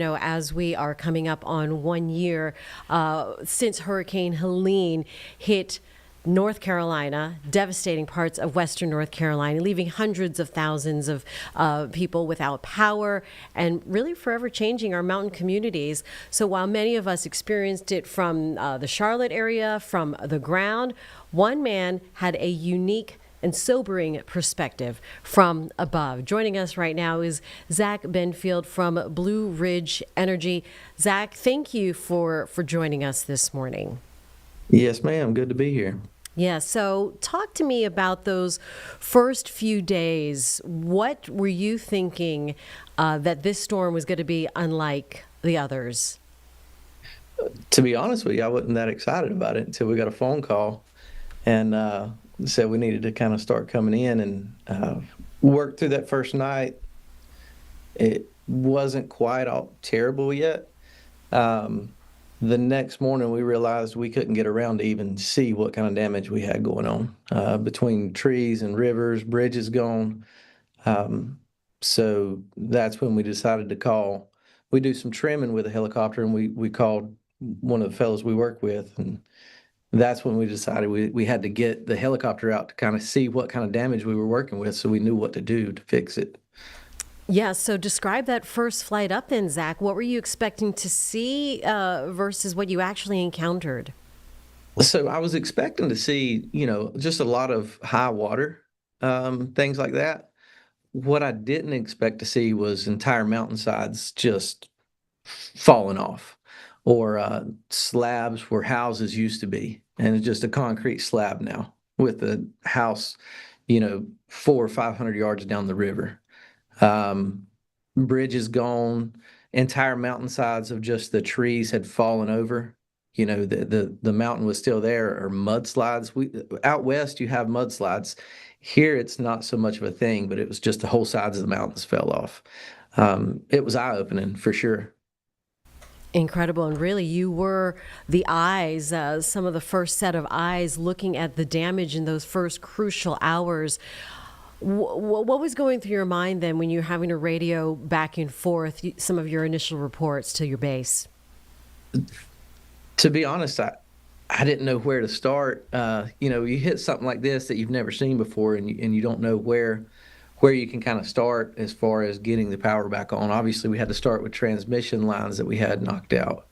As we are coming up on 1 year since Hurricane Helene hit North Carolina, devastating parts of western North Carolina, leaving hundreds of thousands of people without power and really forever changing our mountain communities. So while many of us experienced it from the Charlotte area, from the ground, one man had a unique and sobering perspective from above. Joining us right now is Zach Benfield from Blue Ridge Energy. Zach, thank you for joining us this morning. Yes, ma'am. Good to be here. Yeah, so talk to me about those first few days. What were you thinking that this storm was going to be unlike the others? To be honest with you, I wasn't that excited about it until we got a phone call and said we needed to kind of start coming in and work through that first night. It wasn't quite all terrible yet. Um, the next morning, we realized we couldn't get around to even see what kind of damage we had going on between trees and rivers, bridges gone. Um, so that's when we decided to call. We do some trimming with a helicopter, and we called one of the fellows we work with, and that's when we decided we had to get the helicopter out to kind of see what kind of damage we were working with so we knew what to do to fix it. Yeah, so describe that first flight up then, Zach. What were you expecting to see versus what you actually encountered? So I was expecting to see, just a lot of high water, things like that. What I didn't expect to see was entire mountainsides just falling off, or slabs where houses used to be, and it's just a concrete slab now with the house, 400 or 500 yards down the river. Um, Bridges gone, entire mountainsides of just the trees had fallen over. The mountain was still there, or mudslides. We out west you have mudslides. Here it's not so much of a thing, but it was just the whole sides of the mountains fell off. It was eye opening for sure. Incredible. And really, you were the eyes, some of the first set of eyes looking at the damage in those first crucial hours. What was going through your mind then when you're having to radio back and forth some of your initial reports to your base? To be honest, I didn't know where to start. You hit something like this that you've never seen before, and you don't know where you can kind of start as far as getting the power back on. Obviously, we had to start with transmission lines that we had knocked out.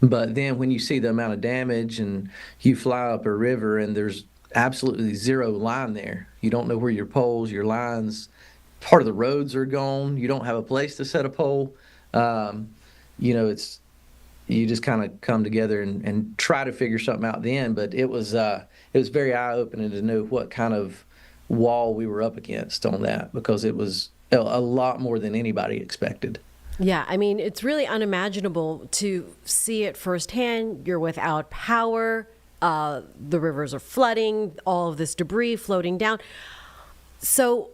But then when you see the amount of damage and you fly up a river and there's absolutely zero line there, you don't know where your poles, your lines, part of the roads are gone. You don't have a place to set a pole. Um, it's you just kind of come together and try to figure something out then. But it was very eye opening to know what kind of wall we were up against on that, because it was a lot more than anybody expected. Yeah, I mean, it's really unimaginable to see it firsthand. You're without power. The rivers are flooding, all of this debris floating down. So,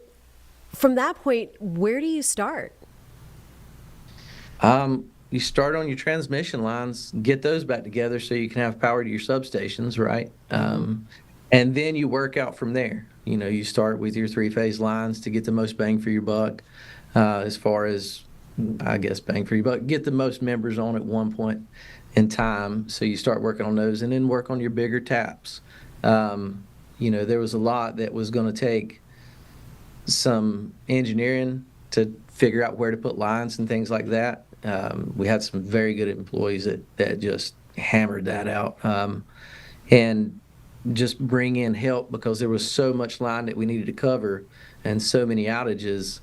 from that point, where do you start? You start on your transmission lines, get those back together so you can have power to your substations, right? And then you work out from there. You start with your three-phase lines to get the most bang for your buck, as far as, I guess, bang for your buck. Get the most members on at one point in time. So you start working on those and then work on your bigger taps. There was a lot that was going to take some engineering to figure out where to put lines and things like that. We had some very good employees that just hammered that out. And just bring in help, because there was so much line that we needed to cover and so many outages.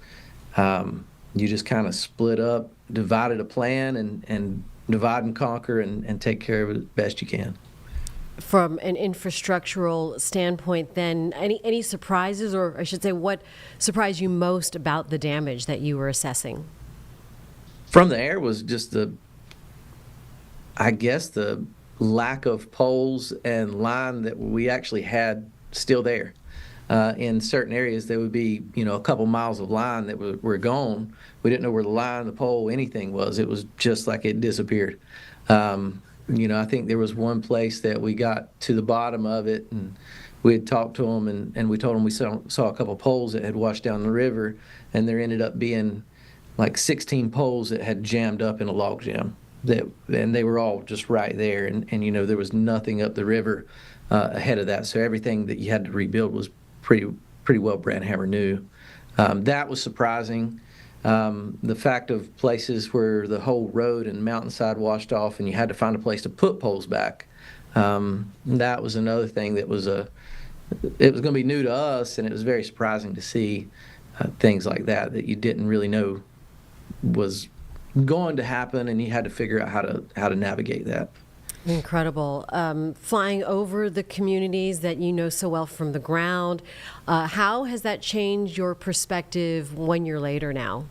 You just kind of split up, divided a plan, and divide and conquer, and take care of it as best you can. From an infrastructural standpoint, then, any surprises, or I should say, what surprised you most about the damage that you were assessing? From the air was just the lack of poles and line that we actually had still there. In certain areas, there would be, a couple miles of line that were gone. We didn't know where the line, the pole, anything was. It was just like it disappeared. I think there was one place that we got to the bottom of it, and we had talked to them, and we told them we saw a couple poles that had washed down the river, and there ended up being like 16 poles that had jammed up in a log jam. And they were all just right there, and there was nothing up the river ahead of that. So everything that you had to rebuild was pretty well brand hammer new. That was surprising. The fact of places where the whole road and mountainside washed off, and you had to find a place to put poles back. That was another thing that was it was going to be new to us, and it was very surprising to see things like that you didn't really know was going to happen, and you had to figure out how to navigate that. Incredible. Flying over the communities that you know so well from the ground, how has that changed your perspective 1 year later now?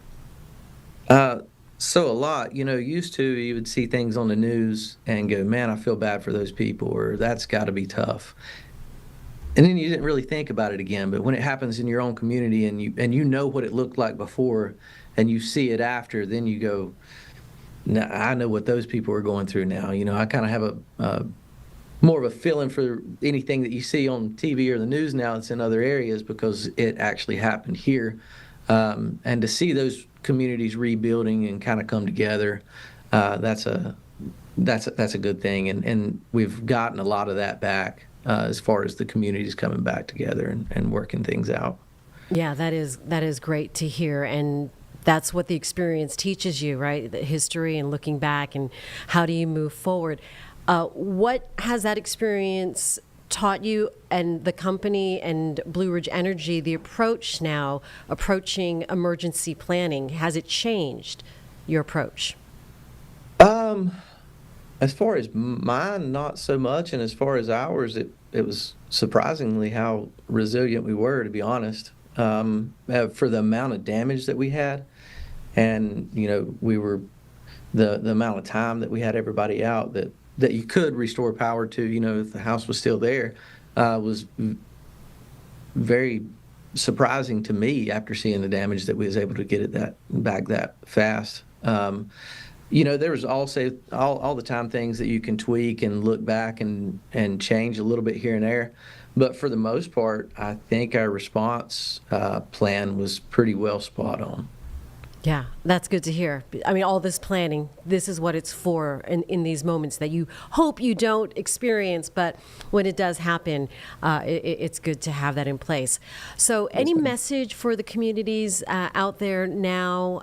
So a lot, used to you would see things on the news and go, man, I feel bad for those people, or that's got to be tough. And then you didn't really think about it again. But when it happens in your own community, and you know what it looked like before, and you see it after, then you go, now I know what those people are going through now. I kind of have a more of a feeling for anything that you see on TV or the news now that's in other areas, because it actually happened here. And to see those communities rebuilding and kind of come together, that's a good thing. And we've gotten a lot of that back as far as the communities coming back together and working things out. Yeah, that is great to hear. And that's what the experience teaches you, right? The history and looking back, and how do you move forward? What has that experience taught you and the company and Blue Ridge Energy, the approach now, approaching emergency planning? Has it changed your approach? As far as mine, not so much. And as far as ours, it was surprisingly how resilient we were, to be honest, for the amount of damage that we had. And, we were the amount of time that we had everybody out that you could restore power to, if the house was still there, was very surprising to me after seeing the damage that we was able to get it back that fast. There was also all the time things that you can tweak and look back and change a little bit here and there. But for the most part, I think our response plan was pretty well spot on. Yeah, that's good to hear. I mean, all this planning, this is what it's for in these moments that you hope you don't experience, but when it does happen, it's good to have that in place. So any message for the communities out there now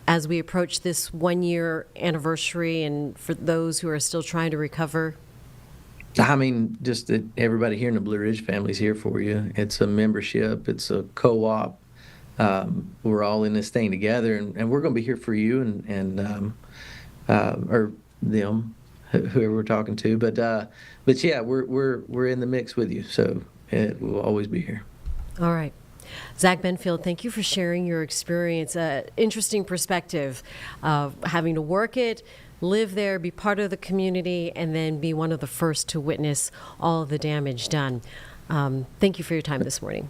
as we approach this 1 year anniversary, and for those who are still trying to recover? I mean, just that everybody here in the Blue Ridge family is here for you. It's a membership. It's a co-op. We're all in this thing together, and we're going to be here for you or them, whoever we're talking to. But yeah, we're in the mix with you, so we'll always be here. All right. Zach Benfield, thank you for sharing your experience. Interesting perspective of having to work it, live there, be part of the community, and then be one of the first to witness all of the damage done. Thank you for your time this morning.